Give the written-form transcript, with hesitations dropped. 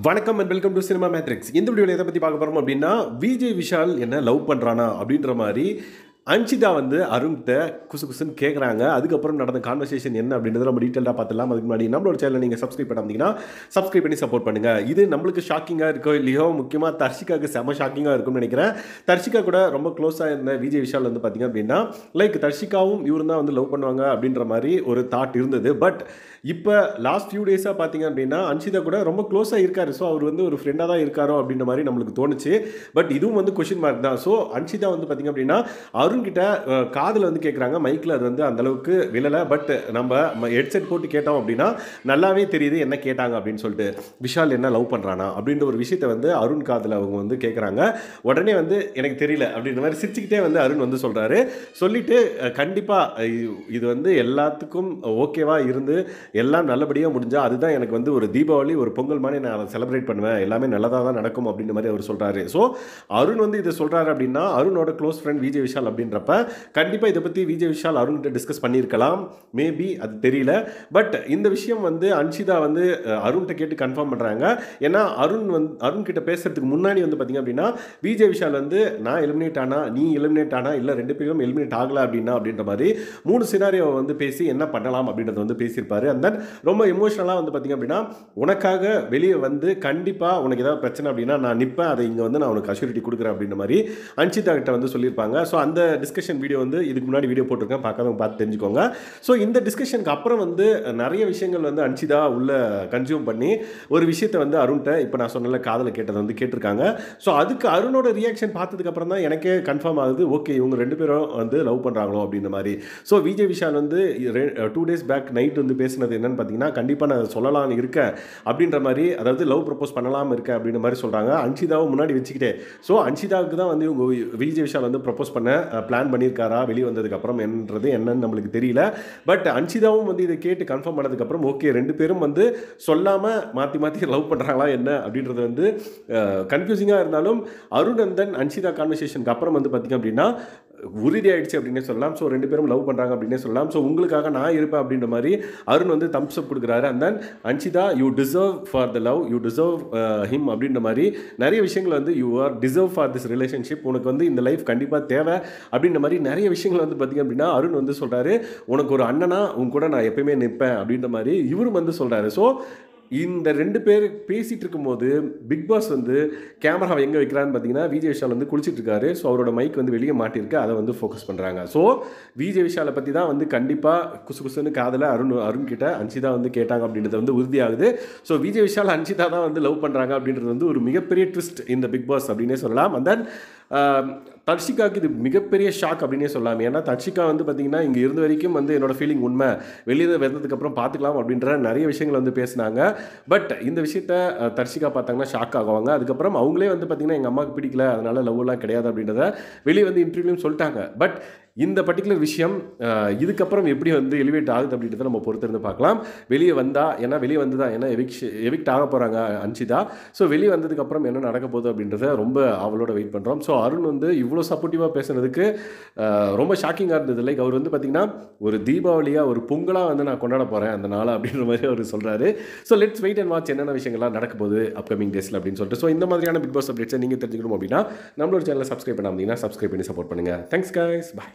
வணக்கம் and welcome to cinema matrix. இந்த வீடியோவில் எதை பற்றி பார்க்க போகிறோம் அப்படின்னா, விஜய் விஷால் என்ன லவ் பண்ணுறானா அப்படின்ற மாதிரி அன்ஷிதா வந்து அருண்கிட்ட குசு குசுன்னு கேட்குறாங்க. அதுக்கப்புறம் நடந்த கான்வர்சேஷன் என்ன அப்படின்றத நம்ம டீட்டெயிலாக பார்த்துலாம். அதுக்கு முன்னாடி நம்மளோட சேனலை நீங்கள் சப்ஸ்கிரைப் பண்ணாமீங்கன்னா சப்ஸ்கிரைப் பண்ணி சப்போர்ட் பண்ணுங்கள். இது நம்மளுக்கு ஷாக்கிங்காக இருக்கோ இல்லையோ, முக்கியமாக தர்ஷிகாவுக்கு செம ஷாக்கிங்காக இருக்கும்னு நினைக்கிறேன். தர்ஷிகா கூட ரொம்ப க்ளோஸாக இருந்த விஜய் விஷால் வந்து பார்த்திங்க அப்படின்னா, லைக் தர்ஷிகாவும் இவரும் தான் வந்து லவ் பண்ணுவாங்க அப்படின்ற மாதிரி ஒரு தாட் இருந்தது. பட் இப்போ லாஸ்ட் ஃபியூ டேஸாக பார்த்தீங்க அப்படின்னா அன்ஷிதா கூட ரொம்ப க்ளோஸாக இருக்கார். ஸோ அவர் வந்து ஒரு ஃப்ரெண்டாக தான் இருக்காரோ அப்படின்ற மாதிரி நம்மளுக்கு தோணுச்சு. பட் இதுவும் வந்து கொஷின் மார்க் தான். ஸோ அன்ஷிதா வந்து பார்த்திங்க அப்படின்னா அருண்கிட்ட காதில் வந்து கேட்குறாங்க. மைக்கில் அது வந்து அந்தளவுக்கு விழலை. பட் நம்ம ஹெட்செட் போட்டு கேட்டோம் அப்படின்னா நல்லாவே தெரியுது என்ன கேட்டாங்க அப்படின்னு சொல்லிட்டு. விஷால் என்ன லவ் பண்ணுறானா அப்படின்ற ஒரு விஷயத்தை வந்து அருண் காதில் அவங்க வந்து கேட்குறாங்க. உடனே வந்து எனக்கு தெரியல அப்படின்ற மாதிரி சிரிச்சுக்கிட்டே வந்து அருண் வந்து சொல்கிறாரு. சொல்லிவிட்டு கண்டிப்பாக இது வந்து எல்லாத்துக்கும் ஓகேவாக இருந்து எல்லாம் நல்லபடியாக முடிஞ்சால் அதுதான் எனக்கு வந்து ஒரு தீபாவளி ஒரு பொங்கல் மாதிரி நான் செலிப்ரேட் பண்ணுவேன், எல்லாமே நல்லதாக தான் நடக்கும் அப்படின்ற மாதிரி அவர் சொல்கிறாரு. ஸோ அருண் வந்து இதை சொல்கிறாரு அப்படின்னா அருணோட க்ளோஸ் ஃப்ரெண்ட் விஜய் விஷால் அப்படின்றப்ப கண்டிப்பாக இதை பற்றி விஜய் விஷால் அருண்கிட்ட டிஸ்கஸ் பண்ணியிருக்கலாம். மேபி அது தெரியல. பட் இந்த விஷயம் வந்து அன்ஷிதா வந்து அருண்கிட்ட கேட்டு கன்ஃபார்ம் பண்ணுறாங்க. ஏன்னா அருண் கிட்ட பேசுறதுக்கு முன்னாடி வந்து பார்த்திங்க அப்படின்னா விஜய் விஷால் வந்து நான் எலிமினேட் ஆனா நீ எலிமினேட் ஆனா இல்லை ரெண்டு பேரும் எலிமினேட் ஆகலை அப்படின்ற மாதிரி 3 சினாரியோ வந்து பேசி என்ன பண்ணலாம் அப்படின்றத வந்து பேசியிருப்பாரு. அந்த ரொம்ப எமோஷனலாக வந்து பார்த்திங்க அப்படின்னா உனக்காக வெளியே வந்து கண்டிப்பாக உனக்கு ஏதாவது பிரச்சனை அப்படின்னா நான் நிற்பேன், அதை இங்கே வந்து நான் உனக்கு அஷ்யூரிட்டி கொடுக்குறேன் அப்படின்ற மாதிரி அன்ஷிதா கிட்ட வந்து சொல்லியிருப்பாங்க. ஸோ அந்த டிஸ்கஷன் வீடியோ வந்து இதுக்கு முன்னாடி வீடியோ போட்டிருக்கேன், பார்க்காதவங்க பார்த்து தெரிஞ்சுக்கோங்க. ஸோ இந்த டிஸ்கஷனுக்கு அப்புறம் வந்து நிறைய விஷயங்கள் வந்து அன்ஷிதா உள்ள கன்சியூம் பண்ணி ஒரு விஷயத்தை வந்து அருண்கிட்ட இப்போ நான் சொன்ன காதில் கேட்டதை வந்து கேட்டிருக்காங்க. ஸோ அதுக்கு அருணோட ரியாக்ஷன் பார்த்ததுக்கு அப்புறம் தான் எனக்கே கன்ஃபார்ம் ஆகுது, ஓகே இவங்க 2 பேரும் வந்து லவ் பண்ணுறாங்களோ அப்படின்ற மாதிரி. ஸோ விஜய் விஷால் வந்து 2 days பேக் நைட் வந்து பேசினது என்னன்னு பார்த்தீங்கன்னா, கண்டிப்பாக நான் சொல்லலாம்னு இருக்கேன் அப்படின்ற மாதிரி, அதாவது லவ் ப்ரப்போஸ் பண்ணலாமல் இருக்கேன் அப்படின்ற மாதிரி சொல்கிறாங்க. அன்ஷிதாவை முன்னாடி வச்சுக்கிட்டே. ஸோ அன்ஷிதாவுக்கு தான் வந்து இவங்க விஜய் விஷால் வந்து ப்ரப்போஸ் பண்ண பிளான் பண்ணியிருக்காரா வெளியே வந்ததுக்கு அப்புறம் என்றது என்னன்னு நம்மளுக்கு தெரியல. பட் அன்ஷிதாவும் வந்து இதை கேட்டு கன்ஃபார்ம் பண்ணதுக்கப்புறம் ஓகே 2 பேரும் வந்து சொல்லாமல் மாற்றி மாற்றி லவ் பண்ணுறாங்களா என்ன அப்படின்றது வந்து கன்ஃபியூசிங்காக இருந்தாலும் அருண் அண்ட் தென் அன்ஷிதா கான்வர்சேஷனுக்கு அப்புறம் வந்து பார்த்திங்க அப்படின்னா உறுதியாயிடுச்சு அப்படின்னே சொல்லலாம். ஸோ 2 பேரும் லவ் பண்ணுறாங்க அப்படின்னே சொல்லலாம். ஸோ உங்களுக்காக நான் இருப்பேன் அப்படின்ற மாதிரி அருண் வந்து தம்ஸ் அப் கொடுக்குறாரு. And then Anshitha you deserve for the love, you deserve him அப்படின்ற மாதிரி நிறைய விஷயங்கள் வந்து you are deserve for this relationship, உனக்கு வந்து இந்த லைஃப் கண்டிப்பாக தேவை அப்படின்ற மாதிரி நிறைய விஷயங்கள் வந்து பார்த்திங்க அப்படின்னா அருண் வந்து சொல்கிறாரு. உனக்கு ஒரு அண்ணனா உன் கூட நான் எப்பயுமே நிற்பேன் அப்படின்ற மாதிரி இவரும் வந்து சொல்கிறாரு. ஸோ இந்த 2 பேர் பேசிகிட்டு இருக்கும்போது பிக் பாஸ் வந்து கேமராவை எங்கே வைக்கிறான்னு பார்த்தீங்கன்னா விஜய் விஷால் வந்து குளிச்சுட்டு இருக்காரு. ஸோ அவரோட மைக் வந்து வெளியே மாட்டிருக்கு, அதை வந்து ஃபோக்கஸ் பண்ணுறாங்க. ஸோ விஜய் விஷாலை பற்றி தான் வந்து கண்டிப்பாக குசு குசுன்னு காதில் அருண் கிட்ட அன்ஷிதா வந்து கேட்டாங்க அப்படின்றது வந்து உறுதியாகுது. ஸோ விஜய் விஷால் அன்ஷிதா தான் வந்து லவ் பண்ணுறாங்க அப்படின்றது வந்து ஒரு மிகப்பெரிய ட்விஸ்ட் இந்த பிக் பாஸ் அப்படின்னே சொல்லலாம். அண்ட் தென் தர்ஷிகாவுக்கு இது மிகப்பெரிய ஷாக் அப்படின்னே சொல்லலாம். ஏன்னா தர்ஷிகா வந்து பார்த்திங்கன்னா இங்கே இருந்த வரைக்கும் வந்து என்னோடய ஃபீலிங் உண்மை, வெளியே வந்ததுக்கப்புறம் பார்த்துக்கலாம் அப்படின்ற நிறைய விஷயங்கள் வந்து பேசினாங்க. பட் இந்த விஷயத்த தர்ஷிகா பார்த்தாங்கன்னா ஷாக் ஆகுவாங்க. அதுக்கப்புறம் அவங்களே வந்து பார்த்திங்கன்னா எங்கள் அம்மாவுக்கு பிடிக்கல, அதனால் லவ்லாம் கிடையாது அப்படின்றத வெளியே வந்து இன்டர்வியூலையும் சொல்லிட்டாங்க. பட் இந்த பர்டிகுலர் விஷயம் இதுக்கப்புறம் எப்படி வந்து எலிவேட் ஆகுது அப்படின்றத நம்ம பொறுத்திருந்து பார்க்கலாம். வெளியே வந்தால் ஏன்னா வெளியே வந்து தான் ஏன்னா எவிக்ட் ஆக போகிறாங்க அன்ஷிதா. ஸோ வெளியே வந்ததுக்கப்புறம் என்ன நடக்க போகுது அப்படின்றத ரொம்ப அவளோட வெயிட் பண்ணுறோம். ஸோ அருண் வந்து இவ்வளோ சப்போர்ட்டிவாக பேசுனதுக்கு ரொம்ப ஷாக்கிங்காக இருந்தது. லைக் அவர் வந்து பார்த்திங்கன்னா ஒரு தீபாவளியாக ஒரு பொங்கலாக வந்து நான் கொண்டாட போகிறேன் அந்த நாளை அப்படின்ற மாதிரி அவர் சொல்கிறாரு. So let's wait and watch என்னென்ன விஷயங்கள்லாம் நடக்க போகுது அப்கமிங் டேஸில் அப்படின்னு சொல்லிட்டு. ஸோ இந்த மாதிரியான பிக் பாஸ் அப்டேட்ஸை நீங்கள் தெரிஞ்சுக்கணும் அப்படின்னா நம்மளோட சேனலை சப்ஸ்கிரைப் பண்ணாமல் சப்ஸ்கிரைப் பண்ணி சப்போர்ட் பண்ணுங்கள். தேங்க்ஸ் கைஸ், பாய்.